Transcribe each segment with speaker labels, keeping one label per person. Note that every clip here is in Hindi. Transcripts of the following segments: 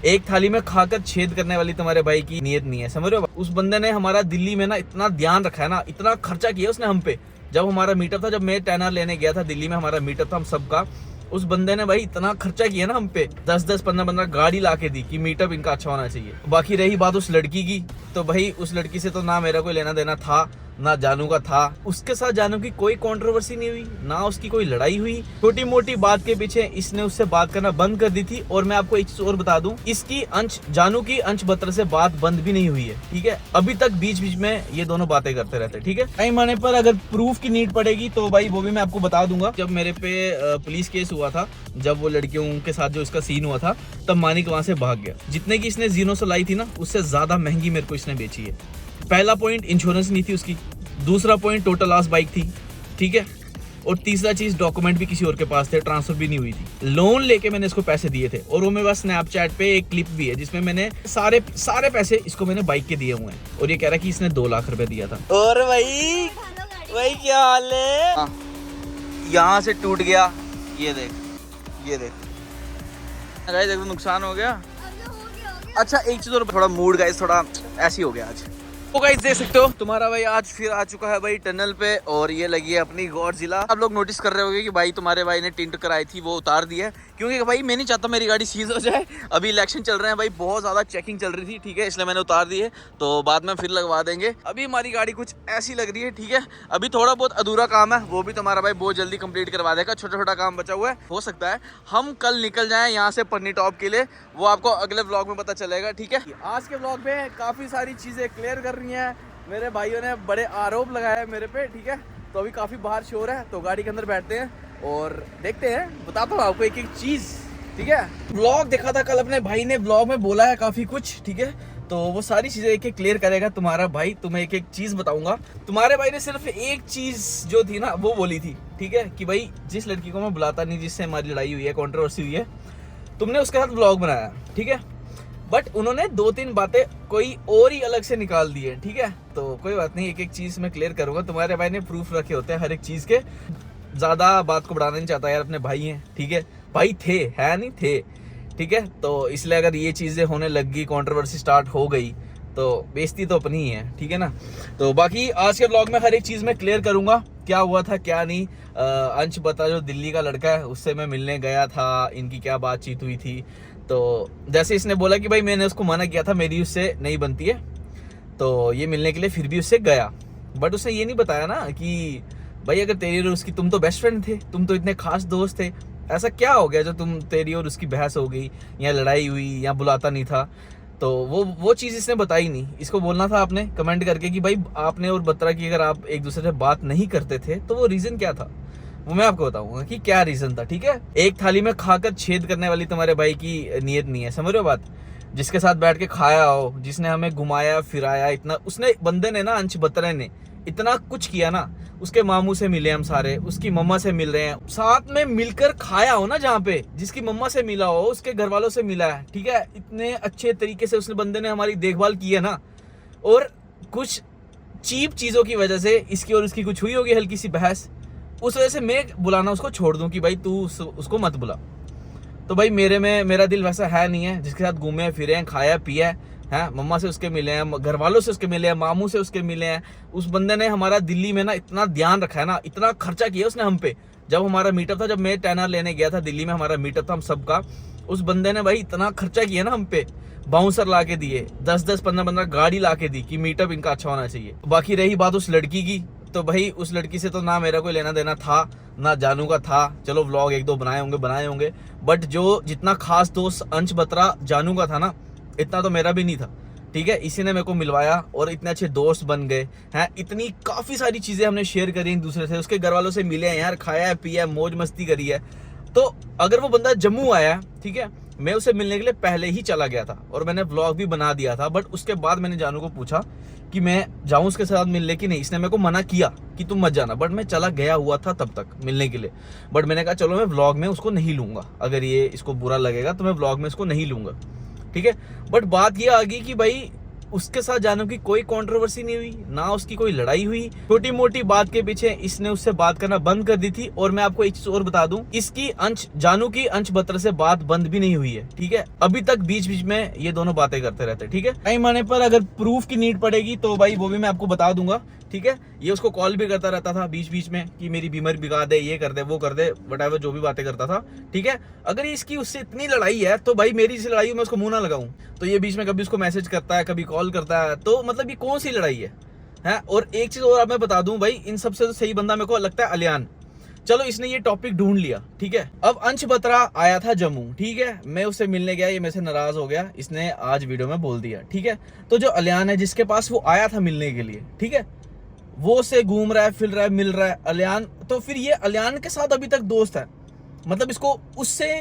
Speaker 1: एक थाली में खाकर छेद करने वाली तुम्हारे भाई की नीयत नहीं है, समझ रहे हो। उस बंदे ने हमारा दिल्ली में ना इतना ध्यान रखा है ना, इतना खर्चा किया उसने हम पे। जब हमारा मीटअप था, जब मैं टेनर लेने गया था दिल्ली में, हमारा मीटअप था हम सबका, उस बंदे ने भाई इतना खर्चा किया ना हम पे, 10-10, 15-15 गाड़ी ला के दी कि मीटअप इनका अच्छा होना चाहिए। बाकी रही बात उस लड़की की, तो भाई उस लड़की से तो ना मेरा कोई लेना देना था, ना जानू का था। उसके साथ जानू की कोई कंट्रोवर्सी नहीं हुई, ना उसकी कोई लड़ाई हुई। छोटी मोटी बात के पीछे इसने उससे बात करना बंद कर दी थी। और मैं आपको एक चीज और बता दूं, इसकी जानू की अंश बत्र से बात बंद भी नहीं हुई है, ठीक है। अभी तक बीच बीच में ये दोनों बातें करते रहते, ठीक है। टाइम आने पर अगर प्रूफ की नीड पड़ेगी तो भाई वो भी मैं आपको बता दूंगा। जब मेरे पे पुलिस केस हुआ था, जब वो लड़कियों के साथ जो इसका सीन हुआ था, तब मानिक वहां से भाग गया। जितने की इसने जीनो से लाई थी ना, उससे ज्यादा महंगी मेरे को इसने बेची है। पहला पॉइंट, इंश्योरेंस नहीं थी उसकी। दूसरा पॉइंट, टोटल लॉस बाइक थी, ठीक है। और तीसरा चीज, डॉक्यूमेंट भी किसी और के पास थे, ट्रांसफर भी नहीं हुई थी। लोन लेके मैंने इसको पैसे दिए थे। और वो मेरे पास स्नैपचैट पे एक क्लिप भी है जिसमें मैंने सारे पैसे इसको मैंने बाइक के दिए हुए हैं। और ये कह रहा है कि इसने 2 लाख रुपए दिया था। और भाई क्या हाल है। यहाँ से टूट गया, ये देख गाइस, एकदम नुकसान हो गया। अच्छा एक चीज और, थोड़ा मूड गाइस थोड़ा ऐसी हो गया आज। तो गाइस देख सकते हो, तुम्हारा भाई आज फिर आ चुका है भाई टनल पे। और ये लगी है अपनी गॉडजिला। आप लोग नोटिस कर रहे होंगे कि भाई तुम्हारे भाई ने टिंट कराई थी, वो उतार दी है। क्योंकि भाई मैं नहीं चाहता मेरी गाड़ी सीज हो जाए। अभी इलेक्शन चल रहे हैं भाई, बहुत ज्यादा चेकिंग चल रही थी, ठीक है, इसलिए मैंने उतार दी है। तो बाद में फिर लगवा देंगे। अभी हमारी गाड़ी कुछ ऐसी लग रही है, ठीक है। अभी थोड़ा बहुत अधूरा काम है, वो भी तुम्हारा भाई बहुत जल्दी कंप्लीट करवा देगा। छोटा छोटा काम बचा हुआ है, हो सकता है हम कल निकल जाएं यहाँ से पन्नी टॉप के लिए। वो आपको अगले व्लॉग में पता चलेगा, ठीक है। आज के व्लॉग में काफी सारी चीजें क्लियर कर रही है। मेरे भाइयों ने बड़े आरोप लगाए मेरे पे, ठीक है। तो अभी काफी बाहर शोर है, तो गाड़ी के अंदर बैठते हैं और देखते हैं, बताता हूँ आपको एक एक चीज, ठीक है। व्लॉग देखा था कल, अपने भाई ने व्लॉग में बोला है काफी कुछ, ठीक है। तो वो सारी चीजें एक एक क्लियर करेगा तुम्हारा भाई। तुम्हें एक एक चीज बताऊंगा। तुम्हारे भाई ने सिर्फ एक चीज जो थी ना, वो बोली थी, ठीक है, कि भाई जिस लड़की को मैं बुलाता नहीं, जिससे हमारी लड़ाई हुई है, कंट्रोवर्सी हुई है, तुमने उसके साथ व्लॉग बनाया, ठीक है। बट उन्होंने 2-3 बातें कोई और ही अलग से निकाल दी है, ठीक है। तो कोई बात नहीं, एक एक चीज मैं क्लियर करूंगा। तुम्हारे भाई ने प्रूफ रखे होते हैं हर एक चीज के। ज्यादा बात को बढ़ाना नहीं चाहता यार, अपने भाई हैं, ठीक है। भाई थे, है नहीं थे, ठीक है। तो इसलिए अगर ये चीजें होने लग गई, कंट्रोवर्सी स्टार्ट हो गई, तो बेइज्जती तो अपनी ही है, ठीक है ना। तो बाकी आज के ब्लॉग में हर एक चीज मैं क्लियर करूंगा, क्या हुआ था क्या नहीं। अंश बता, जो दिल्ली का लड़का है, उससे मैं मिलने गया था, इनकी क्या बातचीत हुई थी। तो जैसे इसने बोला कि भाई मैंने उसको मना किया था, मेरी उससे नहीं बनती है, तो ये मिलने के लिए फिर भी उससे गया। बट उसने ये नहीं बताया ना कि भाई अगर तेरी और उसकी, तुम तो बेस्ट फ्रेंड थे, तुम तो इतने खास दोस्त थे, ऐसा क्या हो गया जो तेरी और उसकी बहस हो गई, या लड़ाई हुई, या बुलाता नहीं था। तो वो चीज़ इसने बताई नहीं। इसको बोलना था आपने कमेंट करके कि भाई आपने और बत्रा की अगर आप एक दूसरे से बात नहीं करते थे तो वो रीज़न क्या था, वो मैं आपको बताऊंगा कि क्या रीज़न था, ठीक है। एक थाली में खाकर छेद करने वाली तुम्हारे भाई की नीयत नहीं है, समझ रहे हो बात। जिसके साथ बैठ के खाया हो, जिसने हमें घुमाया फिराया, इतना उसने बंदे ने ना, अंश बत्रा ने इतना कुछ किया ना। उसके मामू से मिले हम सारे, उसकी मम्मा से मिल रहे हैं, साथ में मिलकर खाया हो ना, जहाँ पे जिसकी मम्मा से मिला हो, उसके घर वालों से मिला है, ठीक है। इतने अच्छे तरीके से उसने बंदे ने हमारी देखभाल की है ना। और कुछ चीप चीजों की वजह से इसकी और उसकी कुछ हुई होगी हल्की सी बहस, उस वजह से मैं बुलाना उसको छोड़ दूं कि भाई तू उसको मत बुला। तो भाई मेरा दिल वैसा है नहीं है, जिसके साथ घूमे फिरे हैं, खाया पिया है, मम्मा से उसके मिले हैं, घर वालों से उसके मिले हैं, मामू से उसके मिले हैं। उस बंदे ने हमारा दिल्ली में ना इतना ध्यान रखा है ना, इतना खर्चा किया उसने हम पे। जब हमारा मीटअप था, जब मैं टेनर लेने गया था दिल्ली में, हमारा मीटअप था हम सबका, उस बंदे ने भाई इतना खर्चा किया ना हम पे। बाउंसर ला के दिए, 10-10, 15-15 गाड़ी ला के दी कि मीटअप इनका अच्छा होना चाहिए। बाकी रही बात उस लड़की की, तो भाई उस लड़की से तो ना मेरा कोई लेना देना था, ना जानू का था। चलो व्लॉग 1-2 बनाए होंगे, बट जो जितना खास दोस्त अंश बत्रा जानू का था ना, इतना तो मेरा भी नहीं था, ठीक है। इसी ने मेरे को मिलवाया और इतने अच्छे दोस्त बन गए हैं। इतनी काफ़ी सारी चीज़ें हमने शेयर करी एक दूसरे से, उसके घर वालों से मिले हैं यार, खाया है पिया है, मौज मस्ती करी है। तो अगर वो बंदा जम्मू आया, ठीक है, मैं उसे मिलने के लिए पहले ही चला गया था और मैंने व्लॉग भी बना दिया था। बट उसके बाद मैंने जानू को पूछा कि मैं जाऊं उसके साथ मिलने की नहीं। इसने मेरे को मना किया कि तुम मत जाना, बट मैं चला गया हुआ था तब तक मिलने के लिए। बट मैंने कहा चलो मैं व्लॉग में उसको नहीं लूंगा, अगर ये इसको बुरा लगेगा तो मैं व्लॉग में उसको नहीं लूंगा, ठीक है। बट बात ये आ गई कि भाई उसके साथ जानू की कोई कंट्रोवर्सी नहीं हुई, ना उसकी कोई लड़ाई हुई। छोटी मोटी बात के पीछे इसने उससे बात करना बंद कर दी थी। और मैं आपको एक चीज और बता दूं, इसकी जानू की अंश बत्रा से बात बंद भी नहीं हुई है, ठीक है। अभी तक बीच बीच में ये दोनों बातें करते रहते हैं, ठीक है। टाइम आने पर अगर प्रूफ की नीड पड़ेगी तो भाई वो भी मैं आपको बता दूंगा, ठीक है। ये उसको कॉल भी करता रहता था बीच बीच में कि मेरी बीमारी बिगा दे, ये कर दे, वो कर दे, वटएवर जो भी बातें करता था, ठीक है। अगर इसकी उससे इतनी लड़ाई है तो भाई मेरी से लड़ाई मैं उसको मुंह ना लगाऊं। तो ये बीच में कभी उसको मैसेज करता है, कभी कॉल करता है, तो मतलब ये कौन सी लड़ाई है। और एक चीज और मैं बता दूं भाई, इन सबसे तो सही बंदा मेरे को लगता है अलियान। चलो इसने ये टॉपिक ढूंढ लिया, ठीक है। अब अंश बत्रा आया था जम्मू, ठीक है। मैं उससे मिलने गया, ये मेरे से नाराज हो गया, इसने आज वीडियो में बोल दिया, ठीक है। तो जो अलियान है जिसके पास वो आया था मिलने के लिए, ठीक है, वो से घूम रहा है, फिर रहा है, मिल रहा है अलियान। तो फिर ये अलियान के साथ अभी तक दोस्त है, मतलब इसको उससे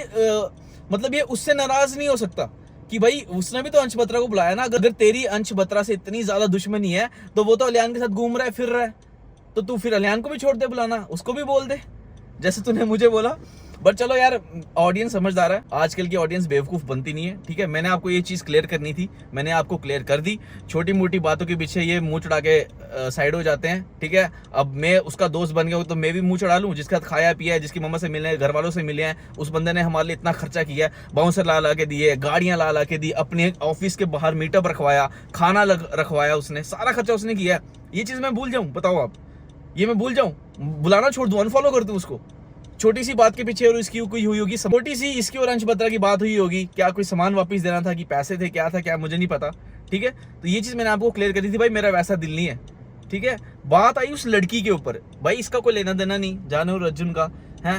Speaker 1: मतलब ये उससे नाराज नहीं हो सकता कि भाई उसने भी तो अंश बत्रा को बुलाया ना। अगर तेरी अंश बत्रा से इतनी ज्यादा दुश्मनी है तो वो तो अलियान के साथ घूम रहा है, फिर रहा है, तो तू फिर अलियान को भी छोड़ दे बुलाना, उसको भी बोल दे जैसे तूने मुझे बोला। बट चलो यार, ऑडियंस समझदार है, आजकल की ऑडियंस बेवकूफ बनती नहीं है, ठीक है। मैंने आपको ये चीज क्लियर करनी थी, मैंने आपको क्लियर कर दी। छोटी मोटी बातों के पीछे ये मुंह चढ़ा के साइड हो जाते हैं, ठीक है। अब मैं उसका दोस्त बन गया हूं तो मैं भी मुंह चढ़ा लूं, जिसके साथ खाया पिया है, जिसकी मम्मा से मिले, घर वालों से मिले हैं, उस बंदे ने हमारे लिए इतना खर्चा किया, बाउंसर ला के दिए, गाड़ियां ला के दी, अपने ऑफिस के बाहर मीटअप रखवाया, खाना रखवाया, उसने सारा खर्चा उसने किया। ये चीज मैं भूल जाऊं, बताओ आप, ये मैं भूल जाऊं, बुलाना छोड़ दूं, अनफॉलो कर दूं उसको। छोटी सी बात के पीछे और इसकी कोई हुई होगी, छोटी सी इसकी और अंश बत्रा की बात हुई होगी, क्या कोई सामान वापस देना था कि पैसे थे, क्या था क्या, मुझे नहीं पता, ठीक है। तो ये चीज मैंने आपको क्लियर करी थी भाई, मेरा वैसा दिल नहीं है, ठीक है। बात आई उस लड़की के ऊपर, भाई इसका कोई लेना देना नहीं जाने और अर्जुन का है।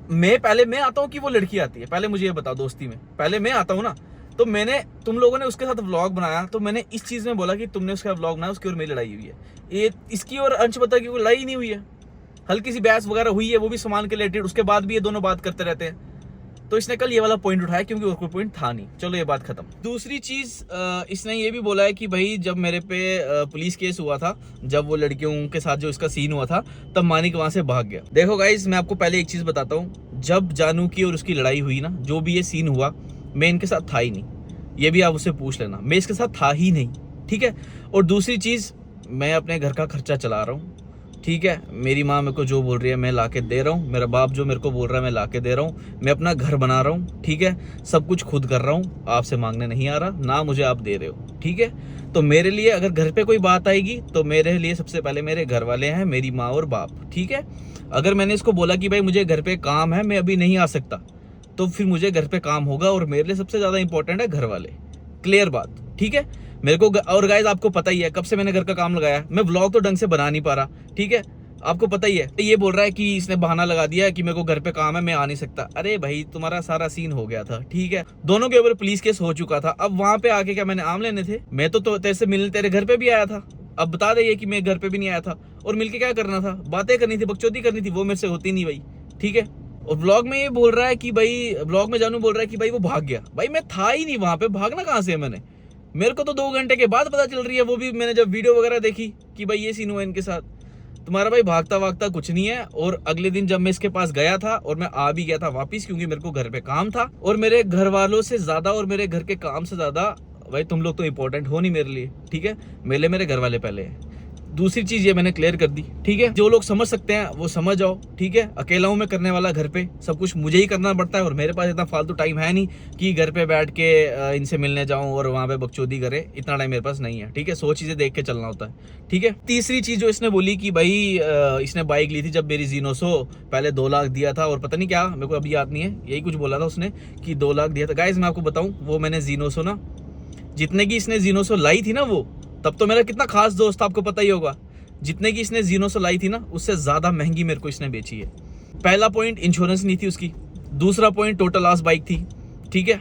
Speaker 1: मैं आता हूँ कि वो लड़की आती है, पहले मुझे ये बताओ, दोस्ती में पहले मैं आता हूँ ना। तो मैंने, तुम लोगों ने उसके साथ व्लॉग बनाया, तो मैंने इस चीज में बोला कि तुमने उसका व्लॉग बनाया, उसकी और मेरी लड़ाई हुई है। ये इसकी और अंश बत्रा की कोई लड़ाई नहीं हुई है, हल्की सी बहस वगैरह हुई है, वो भी सामान के रिलेटेड, उसके बाद भी ये दोनों बात करते रहते हैं। तो इसने कल ये वाला पॉइंट उठाया क्योंकि और कोई पॉइंट था नहीं। चलो ये बात खत्म। दूसरी चीज इसने ये भी बोला है कि भाई जब मेरे पे पुलिस केस हुआ था, जब वो लड़कियों के साथ जो इसका सीन हुआ था, तब मानिक वहां से भाग गया। देखो गाइज, मैं आपको पहले एक चीज बताता हूँ, जब जानू की और उसकी लड़ाई हुई ना, जो भी ये सीन हुआ, मैं इनके साथ था ही नहीं, ये भी आप उससे पूछ लेना, मैं इसके साथ था ही नहीं, ठीक है। और दूसरी चीज, मैं अपने घर का खर्चा चला रहा हूँ, ठीक है। मेरी माँ मेरे को जो बोल रही है मैं ला के दे रहा हूँ, मेरा बाप जो मेरे को बोल रहा है मैं ला के दे रहा हूँ, मैं अपना घर बना रहा हूँ, ठीक है। सब कुछ खुद कर रहा हूँ, आपसे मांगने नहीं आ रहा, ना मुझे आप दे रहे हो, ठीक है। तो मेरे लिए अगर घर पे कोई बात आएगी तो मेरे लिए सबसे पहले मेरे घर वाले हैं, मेरी माँ और बाप, ठीक है। अगर मैंने इसको बोला कि भाई मुझे घर पे काम है, मैं अभी नहीं आ सकता, तो फिर मुझे घर पे काम होगा, और मेरे लिए सबसे ज्यादा इंपॉर्टेंट है घर वाले। क्लियर बात, ठीक है। मेरे को और गाइस आपको पता ही है कब से मैंने घर का काम लगाया, मैं व्लॉग तो ढंग से बना नहीं पा रहा, ठीक है, आपको पता ही है। ये बोल रहा है कि इसने बहाना लगा दिया कि मेरे को घर पे काम है, मैं आ नहीं सकता। अरे भाई तुम्हारा सारा सीन हो गया था, ठीक है, दोनों के ऊपर पुलिस केस हो चुका था। अब वहां पे आके क्या मैंने आम लेने थे? मैं तो तेरे से मिलने तेरे घर पे भी आया था, अब बता दे कि मैं घर पे भी नहीं आया था, और मिलके क्या करना था, बातें करनी थी, बकचोदी करनी थी, वो मेरे से होती नहीं भाई, ठीक है। और ब्लॉग में ये बोल रहा है कि भाई, ब्लॉग में जानू बोल रहा है कि भाई वो भाग गया, भाई मैं था ही नहीं वहां पे, भागना कहाँ से है मैंने, मेरे को तो 2 घंटे के बाद पता चल रही है, वो भी मैंने जब वीडियो वगैरह देखी कि भाई ये सीन हुआ इनके साथ। तुम्हारा भाई भागता भागता कुछ नहीं है। और अगले दिन जब मैं इसके पास गया था, और मैं आ भी गया था वापिस, क्योंकि मेरे को घर पे काम था, और मेरे घर वालों से ज्यादा और मेरे घर के काम से ज्यादा भाई तुम लोग तो इंपॉर्टेंट हो नहीं मेरे लिए, ठीक है। मेरे घर वाले पहले हैं। दूसरी चीज ये मैंने क्लियर कर दी, ठीक है। जो लोग समझ सकते हैं वो समझ जाओ, ठीक है। अकेला हूं मैं करने वाला, घर पे सब कुछ मुझे ही करना पड़ता है, और मेरे पास इतना फालतू टाइम है नहीं कि घर पे बैठ के इनसे मिलने जाऊं और वहां पे बकचोदी करे, इतना टाइम मेरे पास नहीं है, ठीक है। 100 चीजें देख के चलना होता है, ठीक है। तीसरी चीज जो इसने बोली कि भाई इसने बाइक ली थी जब मेरी जीनोसो, पहले 2 लाख दिया था, और पता नहीं क्या, मेरे को अभी याद नहीं है, यही कुछ बोला था उसने कि 2 लाख दिया था। गाइज मैं आपको बताऊं, वो मैंने जीनोसो ना, जितने की इसने जीनोसो लाई थी ना, वो तब तो मेरा कितना खास दोस्त था, आपको पता ही होगा। जितने की इसने जीनोसो लाई थी ना, उससे ज्यादा महंगी मेरे को इसने बेची है। पहला पॉइंट इंश्योरेंस नहीं थी उसकी, दूसरा पॉइंट टोटल लॉस बाइक थी, ठीक है।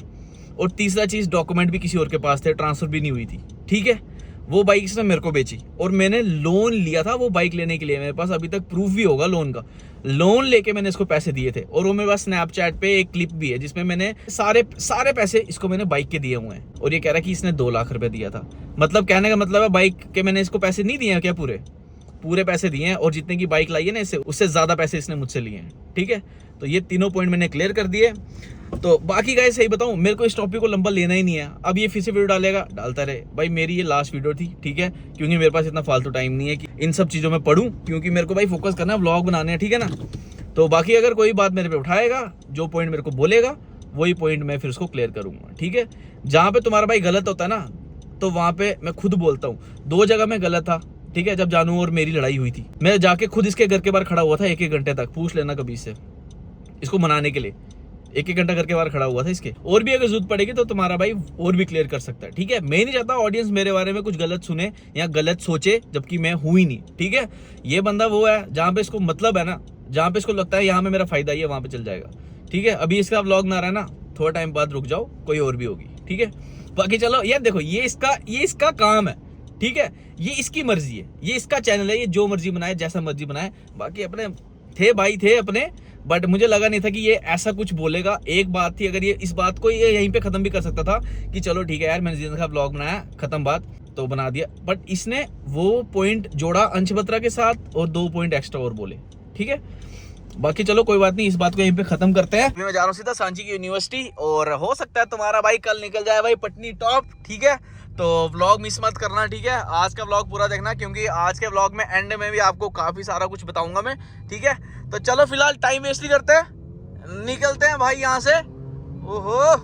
Speaker 1: और तीसरा चीज डॉक्यूमेंट भी किसी और के पास थे, ट्रांसफर भी नहीं हुई थी, ठीक है। वो बाइक इसने मेरे को बेची, और मैंने लोन लिया था वो बाइक लेने के लिए, मेरे पास अभी तक प्रूफ भी होगा लोन का। लोन लेके मैंने इसको पैसे दिए थे, और वो मेरे पास स्नैपचैट पे एक क्लिप भी है जिसमें मैंने सारे पैसे इसको मैंने बाइक के दिए हुए हैं। और ये कह रहा है कि इसने 2 लाख रुपए दिया था। मतलब कहने का मतलब है बाइक के मैंने इसको पैसे नहीं दिए हैं क्या? पूरे पूरे पैसे दिए हैं और जितने की बाइक लाई है ना इससे, उससे ज्यादा पैसे इसने मुझसे लिए हैं। ठीक है, तो ये तीनों पॉइंट मैंने क्लियर कर दिए। तो बाकी गाइस सही बताऊं, मेरे को इस टॉपिक को लंबा लेना ही नहीं है। अब ये फिर से वीडियो डालेगा, डालता रहे भाई, मेरी ये लास्ट वीडियो थी। ठीक है, क्योंकि मेरे पास इतना फालतू टाइम नहीं है कि इन सब चीजों में पढ़ूं, क्योंकि मेरे को भाई फोकस करना है, व्लॉग बनाने हैं। ठीक है ना, तो बाकी अगर कोई बात मेरे पे उठाएगा, जो पॉइंट मेरे को बोलेगा वही पॉइंट मैं फिर उसको क्लियर करूंगा। ठीक है, जहां पे तुम्हारा भाई गलत होता है ना, तो वहां पे मैं खुद बोलता हूँ। 2 जगह में गलत था। ठीक है, जब जानू और मेरी लड़ाई हुई थी, मैं जाके खुद इसके घर के बाहर खड़ा हुआ था 1-1 घंटे तक। पूछ लेना कभी से, इसको मनाने के लिए 1-1 घंटा घर के बाहर खड़ा हुआ था इसके। और भी अगर जरूरत पड़ेगी तो तुम्हारा भाई और भी क्लियर कर सकता है। ठीक है, मैं नहीं चाहता ऑडियंस मेरे बारे में कुछ गलत सुने या गलत सोचे, जबकि मैं हूं ही नहीं। ठीक है, ये बंदा वो है जहां पे इसको मतलब है ना, जहां पे इसको लगता है यहाँ में मेरा फायदा ही है, वहां पे चल जाएगा। ठीक है, अभी इसका व्लॉग ना रहा ना, थोड़ा टाइम बाद रुक जाओ, कोई और भी होगी। ठीक है, बाकी चलो यार, देखो ये इसका काम है। ठीक है, ये इसकी मर्जी है, ये इसका चैनल है, ये जो मर्जी बनाए, जैसा मर्जी बनाए। बाकी अपने थे भाई, थे अपने, बट मुझे लगा नहीं था कि ये ऐसा कुछ बोलेगा। एक बात थी, अगर ये इस बात को ये यहीं पे खत्म भी कर सकता था कि चलो ठीक है यार, मैंने जिंदगी का व्लॉग बनाया, खत्म बात, तो बना दिया। बट इसने वो पॉइंट जोड़ा अंश बत्रा के साथ और 2 पॉइंट एक्स्ट्रा और बोले। ठीक है, बाकी चलो कोई बात नहीं, इस बात को यहीं पे खत्म करते हैं। मैं जा रहा हूँ सीधा सांची की यूनिवर्सिटी, और हो सकता है तुम्हारा भाई कल निकल जाए भाई पटनी टॉप। ठीक है, तो व्लॉग मिस मत करना। ठीक है, आज का व्लॉग पूरा देखना, क्योंकि आज के व्लॉग में एंड में भी आपको काफी सारा कुछ बताऊंगा मैं। ठीक है, तो चलो फिलहाल टाइम वेस्ट नहीं करते, निकलते हैं भाई यहाँ से। ओहो,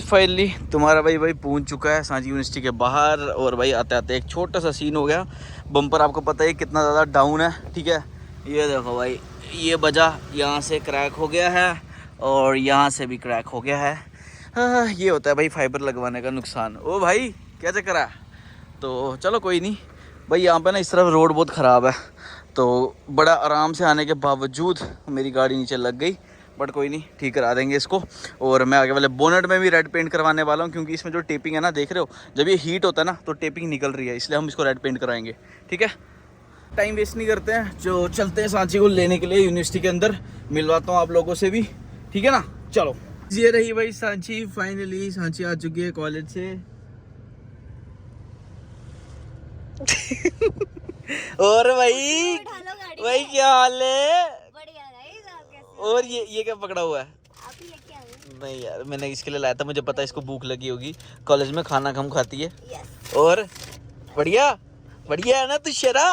Speaker 1: फाइनली तुम्हारा भाई पहुंच चुका है सांची यूनिवर्सिटी के बाहर। और भाई आते आते एक छोटा सा सीन हो गया। बम्पर आपको पता है कितना ज़्यादा डाउन है। ठीक है, ये देखो भाई, ये बजा यहाँ से क्रैक हो गया है और यहाँ से भी क्रैक हो गया है। ये होता है भाई फाइबर लगवाने का नुकसान। ओ भाई क्या चक्कर है? तो चलो कोई नहीं भाई, यहाँ पे ना इस तरफ रोड बहुत ख़राब है, तो बड़ा आराम से आने के बावजूद मेरी गाड़ी नीचे लग गई। बट कोई नहीं, ठीक करा देंगे इसको। और मैं आगे वाले बोनेट में भी रेड पेंट करवाने वाला हूँ, क्योंकि इसमें जो टेपिंग है ना, देख रहे हो, जब ये हीट होता है ना तो टेपिंग निकल रही है, इसलिए हम इसको रेड पेंट कराएंगे। ठीक है, टाइम वेस्ट नहीं करते हैं, जो चलते हैं सांची को लेने के लिए यूनिवर्सिटी के अंदर। मिलवाता हूँ आप लोगों से भी। ठीक है ना, चलो। ये रही भाई सांची, फाइनली सांची आ चुकी है कॉलेज से। और भाई क्या हाल है? और ये क्या पकड़ा हुआ है? नहीं यार, मैंने इसके लिए लाया था, मुझे पता है इसको भूख लगी होगी, कॉलेज में खाना कम खाती है। और बढ़िया बढ़िया है ना तू शेरा?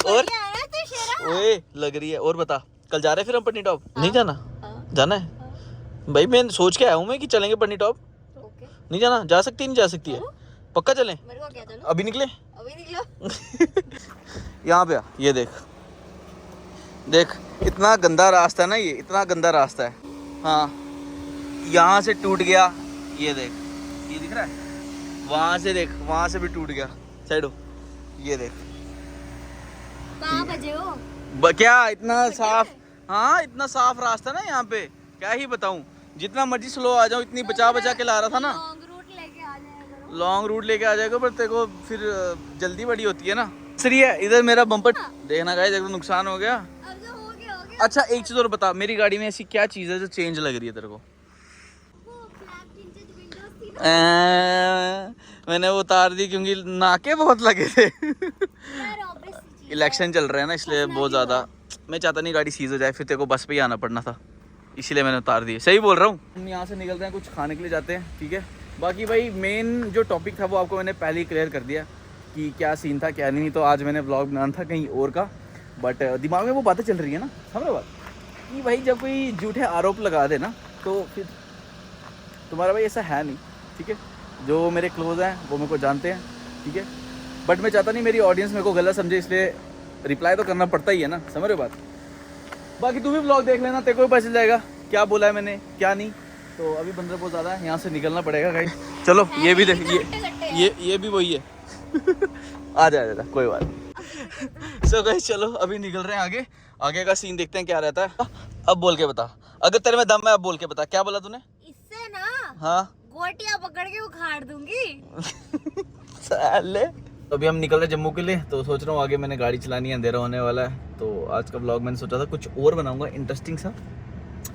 Speaker 1: और ओए लग रही है। और बता, कल जा रहे फिर हम पटनी टॉप? नहीं जाना? जाना है भाई, मैं सोच के आया हूँ मैं कि चलेंगे पटनी टॉप। नहीं जाना? जा सकती है? नहीं जा सकती है? पक्का चलें? अभी निकले? यहाँ पे ये देख देख, इतना गंदा रास्ता है ना, ये इतना गंदा रास्ता है। हाँ, यहाँ से टूट गया, ये देख, ये दिख रहा है, वहाँ से देख, वहाँ से भी टूट गया, साइड हो, ये देख। कहाँ बजे हो? क्या इतना साफ? हाँ, इतना साफ रास्ता ना यहाँ पे, क्या ही बताऊँ। जितना मर्जी स्लो आ जाओ, इतनी बचा के ला रहा था ना। लॉन्ग रूट लेके आ जाएगा, पर तेरे को फिर जल्दी बड़ी होती है ना। सही है, इधर मेरा बम्पर देखना गाइस, एकदम नुकसान हो गया। अच्छा एक चीज और बता, मेरी गाड़ी में ऐसी क्या चीज है जो चेंज लग रही है तेरे को? मैंने वो उतार दी क्योंकि नाके बहुत लगे थे। इलेक्शन चल रहे हैं ना, इसलिए बहुत ज़्यादा मैं चाहता नहीं गाड़ी सीज हो जाए, फिर तेरे को बस पे ही आना पड़ना था, इसीलिए मैंने उतार दी। सही बोल रहा हूँ। हम यहाँ से निकलते हैं, कुछ खाने के लिए जाते हैं। ठीक है, बाकी भाई मेन जो टॉपिक था वो आपको मैंने पहले ही क्लियर कर दिया कि क्या सीन था क्या नहीं। तो आज मैंने व्लॉग बनाना था कहीं और का, बट दिमाग में वो बातें चल रही है ना, समझ बात, कि भाई जब कोई झूठे आरोप लगा दे ना, तो फिर तुम्हारा भाई ऐसा है नहीं। ठीक है, जो मेरे क्लोज हैं वो मेरे को जानते हैं। ठीक है, बट मैं चाहता नहीं मेरी ऑडियंस मेरे को गलत समझे, इसलिए रिप्लाई तो करना पड़ता ही है ना, समझ रहे हो बात। बाकी तू भी व्लॉग देख लेना, तेरे को भी पता चल जाएगा क्या बोला है मैंने क्या नहीं। तो अभी बंदर बहुत ज़्यादा है, यहाँ से निकलना पड़ेगा गाइस। चलो ये भी देख, ये भी वही है। आ जा कोई बात नहीं। सो गाइस चलो अभी निकल रहे हैं आगे का सीन देखते हैं क्या रहता है। अब बोल के बता, अगर तेरे में दम है अब बोल के बता, क्या बोला तूने? इससे ना हाँ गोटियां पकड़ के उखाड़ दूंगी। साले। तो अभी हम निकल रहे जम्मू के लिए, तो सोच रहा हूँ आगे मैंने गाड़ी चलानी है, अंधेरा होने वाला है। तो आज का व्लॉग मैंने सोचा था कुछ और बनाऊंगा इंटरेस्टिंग सा,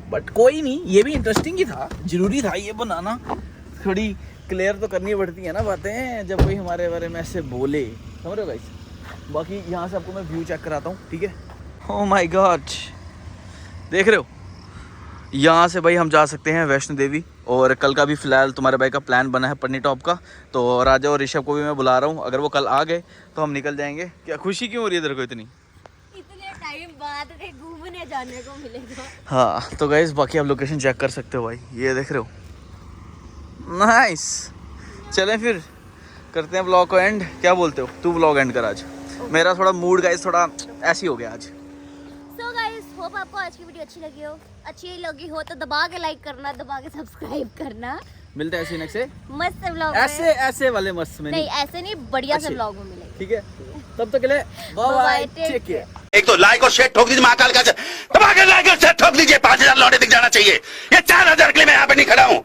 Speaker 1: बट कोई नहीं, ये भी इंटरेस्टिंग ही था, जरूरी था ये बनाना। थोड़ी क्लियर तो करनी पड़ती है ना बातें, जब कोई हमारे बारे में ऐसे बोले समझ रहे हो गाइस। बाकी यहाँ से आपको मैं व्यू चेक कराता हूँ, ठीक है। ओह माय गॉड, देख रहे हो, यहाँ से भाई हम जा सकते हैं वैष्णो देवी। और कल का भी फिलहाल तुम्हारे भाई का प्लान बना है पन्नी टॉप का, तो राजा और ऋषभ को भी मैं बुला रहा हूँ। अगर वो कल आ गए तो हम निकल जाएंगे। क्या खुशी क्यों हो रही है तेरे को इतनी?
Speaker 2: इतने टाइम बाद घूमने जाने को मिलेगा।
Speaker 1: हाँ तो गाइस बाकी आप लोकेशन चेक कर सकते हो भाई, ये देख रहे हो, नाइस। चलें फिर करते हैं व्लॉग को एंड, क्या बोलते हो? तू व्लॉग एंड कर आज। मेरा थोड़ा मूड गाइस थोड़ा ऐसी हो गया आज।
Speaker 2: सो गाइस होप आपको आज की वीडियो अच्छी लगी हो तो दबा के लाइक करना, दबा के सब्सक्राइब करना।
Speaker 1: मिलते हैं ऐसे नेक्स्ट से
Speaker 2: मस्त व्लॉग
Speaker 1: ऐसे वाले मस्त में
Speaker 2: नहीं, ऐसे नहीं, बढ़िया से
Speaker 1: अच्छे।
Speaker 2: व्लॉग में मिलेंगे,
Speaker 1: ठीक है। तब तक के लिए बाय बाय, टेक केयर।
Speaker 3: एक तो लाइक और शेयर ठोक दीजिए, महाकाल का दबा के लाइक और शेयर ठोक दीजिए। 5000 लौटे दिख जाना चाहिए। ये 4000 के लिए मैं यहाँ पे नहीं खड़ा हूँ।